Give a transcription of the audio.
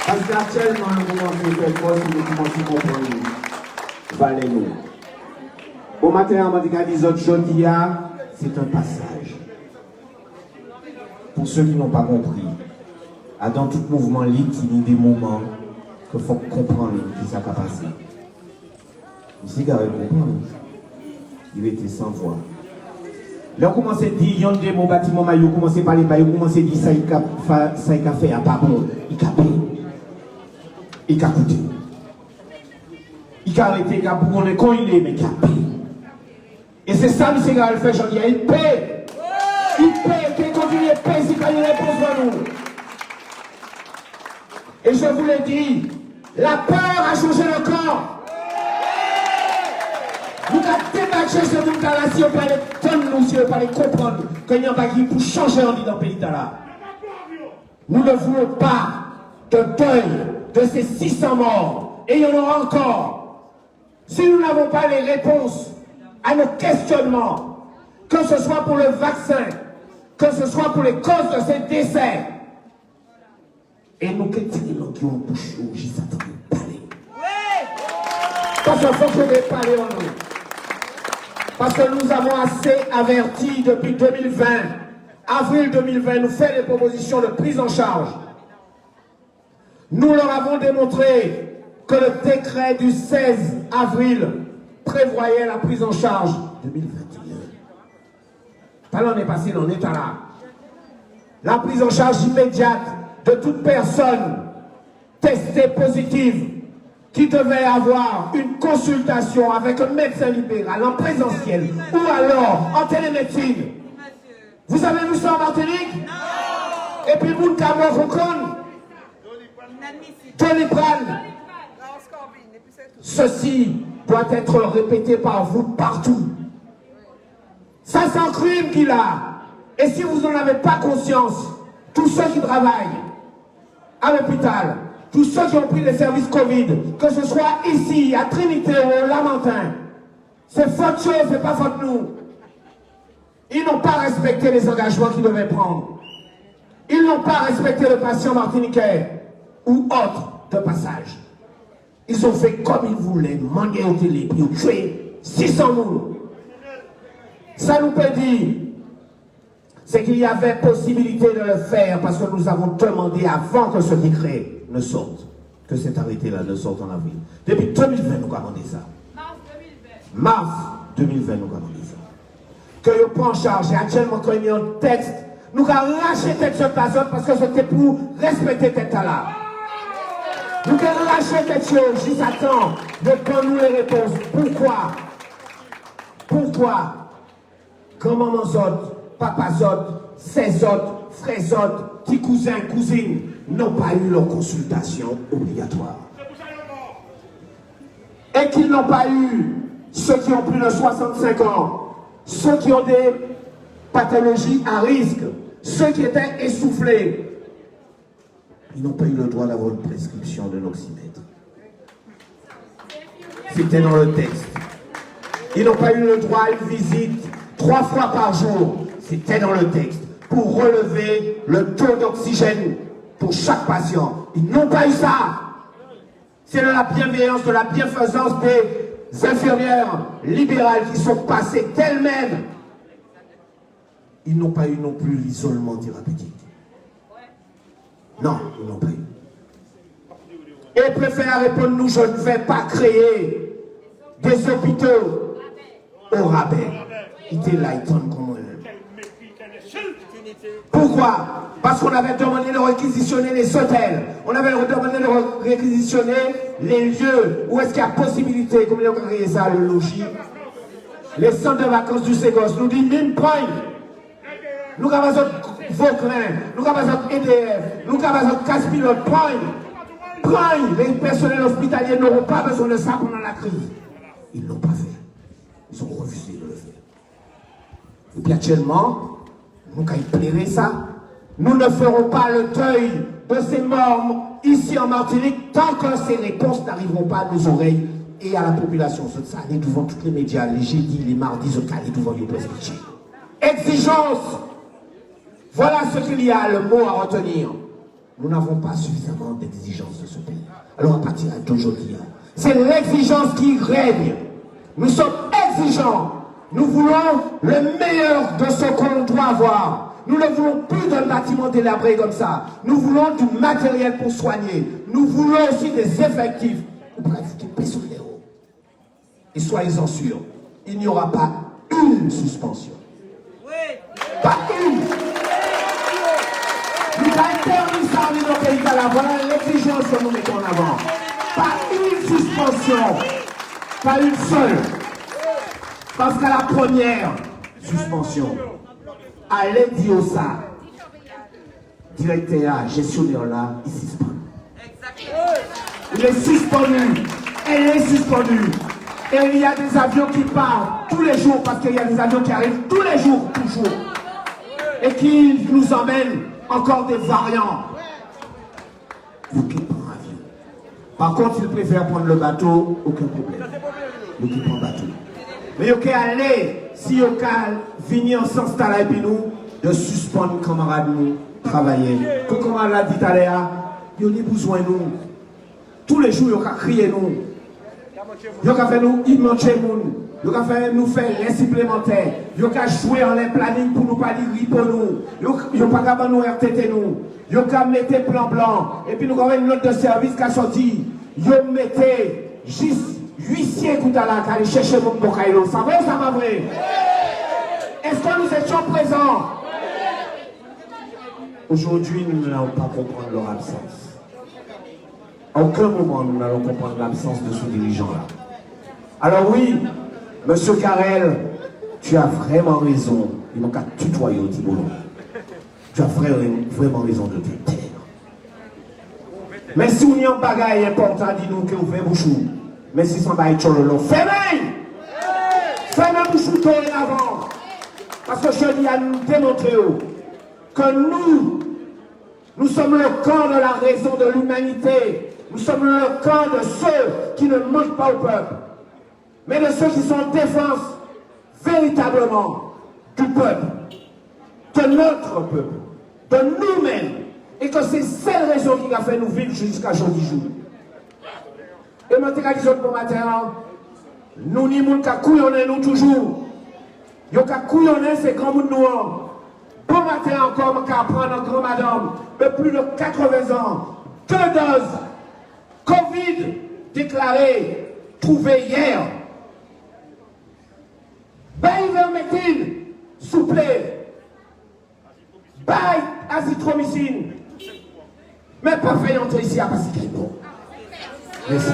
Parce qu'actuellement, nous commençons à faire quoi si nous commençons à comprendre. Valez-nous. Au matin, on m'a dit qu'à 10 autres choses, c'est un passage. Pour ceux qui n'ont pas compris, dans tout mouvement libre, il y a des moments qu'il faut comprendre qui s'est passé. Ici, il faut comprendre. Il était sans voix. Là, on commence à dire, il y a des mots bâtiments, on commence à parler, on commence à dire ça, il a fait, pas bon, il a payé. Il a coûté. Il a arrêté, il a pour qu'on est quand il est, mais il a payé. Et c'est ça, M. Gaël fait, j'en dis, il paye. Il paye, qu'il continue à payer, c'est quand il répond à nous. Et je vous l'ai dit, la peur a changé le corps. Nous avons débattu ce monde-là si on peut aller prendre, si on peut aller comprendre qu'il y a un bagage pour changer en vie dans le pays là. Nous ne voulons pas de deuil de ces 600 morts. Et il y en aura encore. Si nous n'avons pas les réponses à nos questionnements, que ce soit pour le vaccin, que ce soit pour les causes de ces décès, et nous qui ont bouche juste à parler. Parce qu'il faut que nous parler en nous. Parce que nous avons assez averti depuis 2020, avril 2020, nous fait des propositions de prise en charge. Nous leur avons démontré que le décret du 16 avril prévoyait la prise en charge 2021. Pas l'année passée, on est là. La prise en charge immédiate de toute personne testée positive qui devait avoir une consultation avec un médecin libéral en présentiel ou alors en télémédecine. Vous avez vu ça en Martinique? Non. Et puis vous Doliprane. Ceci doit être répété par vous partout. Ça, c'est un crime qu'il a. Et si vous n'en avez pas conscience, tous ceux qui travaillent à l'hôpital, tous ceux qui ont pris les services Covid, que ce soit ici, à Trinité ou au Lamentin, c'est faute chose, c'est pas faute nous. Ils n'ont pas respecté les engagements qu'ils devaient prendre. Ils n'ont pas respecté le patient martiniquais ou autre de passage. Ils ont fait comme ils voulaient, manger au télé, puis tuer 600 nous. Ça nous peut dire, c'est qu'il y avait possibilité de le faire parce que nous avons demandé avant que ce décret ne sorte, que cet arrêté-là ne sorte en avril. Depuis 2020, nous avons demandé ça. Mars 2020, nous avons demandé ça. Que nous prenions en charge, et actuellement, quand il y a un texte, nous avons lâché tête sur la zone parce que c'était pour respecter tête là. Nous avons lâché tête sur juste à temps de prendre nous les réponses. Pourquoi grand-maman Zod, papa Zod, ses Zod, frères Zod, petits cousins, cousines n'ont pas eu leur consultation obligatoire. Et qu'ils n'ont pas eu ceux qui ont plus de 65 ans, ceux qui ont des pathologies à risque, ceux qui étaient essoufflés. Ils n'ont pas eu le droit d'avoir une prescription de l'oxymètre. C'était dans le texte. Ils n'ont pas eu le droit à une visite 3 fois par jour. C'était dans le texte. Pour relever le taux d'oxygène pour chaque patient. Ils n'ont pas eu ça. C'est de la bienveillance, de la bienfaisance des infirmières libérales qui sont passées d'elles-mêmes. Ils n'ont pas eu non plus l'isolement thérapeutique. Non, ils n'ont pas eu. Et ils préfèrent répondre, nous, je ne vais pas créer des hôpitaux au rabais. Il était là, il tombe comme Pourquoi? Parce qu'on avait demandé de réquisitionner les hôtels. On avait demandé de réquisitionner les lieux où est-ce qu'il y a possibilité, comme on a créé ça, le logis, les centres de vacances du Ségos. Nous disons, mine point. Nous avons Vauclin, nous avons EDF, nous avons Caspilote, point. Les personnels hospitaliers n'auront pas besoin de ça pendant la crise. Ils ne l'ont pas fait. Ils ont refusé de le faire. Et puis actuellement, nous avons éclairé ça. Nous ne ferons pas le deuil de ces morts ici en Martinique tant que ces réponses n'arriveront pas à nos oreilles et à la population. Ça allait devant tous les médias, les jeudis, les mardis, ça allait devant les prescriptions. Exigence. Voilà ce qu'il y a, le mot à retenir. nous n'avons pas suffisamment d'exigences de ce pays. Alors à partir d'aujourd'hui, c'est l'exigence qui règne. Nous sommes exigeants. Nous voulons le meilleur de ce qu'on doit avoir. Nous ne voulons plus d'un bâtiment délabré comme ça. Nous voulons du matériel pour soigner. Nous voulons aussi des effectifs pour pratiquer paix sur les hauts. Et soyez-en sûrs, il n'y aura pas une suspension. Pas une. Nous avons interdit ça dans nos pays là. Voilà l'exigence que nous mettons en avant. Pas une suspension. Pas une seule. Parce qu'à la première suspension, allez dire ça. Directeur, gestionnaire là, il suspend. Il est suspendu. Elle est suspendue. Et il y a des avions qui partent tous les jours, parce qu'il y a des avions qui arrivent tous les jours, toujours. Et qui nous emmènent encore des variants. Vous qui prend avion. Par contre, il préfère prendre le bateau, aucun problème. Vous qui prend bateau. Mais il faut aller, si vous venir s'installer et nous, de suspendre camarades nous, travailler. Comme on l'a dit tout à l'heure, il y a besoin de nous. Tous les jours, il y a crier nous. Il y a fait nous immenser nous. Il y a fait nous faire les supplémentaires. Il y a jouer en les planning pour nous pas dire pour nous. Il n'y a pas qu'à nous RTT nous. Il y a mettre plan blanc. Et puis nous avons une note de service qui a sorti. Il y a mettez juste huissier qui aller chercher mon bocaïlo. Ça va ou ça va vrai? Est-ce que nous étions présents? Aujourd'hui, nous n'allons pas comprendre leur absence. À aucun moment, nous n'allons comprendre l'absence de ce dirigeant-là. Alors oui, Monsieur Carrel, tu as vraiment raison. Il manque à tutoyer au Tibolo. Tu as vraiment raison de te taire. Mais si on y a un bagage important, dis-nous que vous faites bouchou. Mais si son bagage chololo, fermez! Fermez bouchou tôt et avant. Parce que je dis à nous démontrer que nous sommes le camp de la raison de l'humanité. Nous sommes le camp de ceux qui ne manquent pas au peuple, mais de ceux qui sont en défense véritablement du peuple, de notre peuple, de nous-mêmes, et que c'est cette raison qui a fait nous vivre jusqu'à aujourd'hui jour. Et maintenant, les autres pour matin, nous n'y sommes qu'à couillonner nous toujours. Nous qu'à couillonner ces grands mouns noirs. Bon matin encore, on qu'à prendre un grand madame de plus de 80 ans, 2 doses. Covid déclaré, trouvé hier. Bail ivermectine, souple. Bail azithromycine. Mais pas fait entrer ici à Pascal. Merci.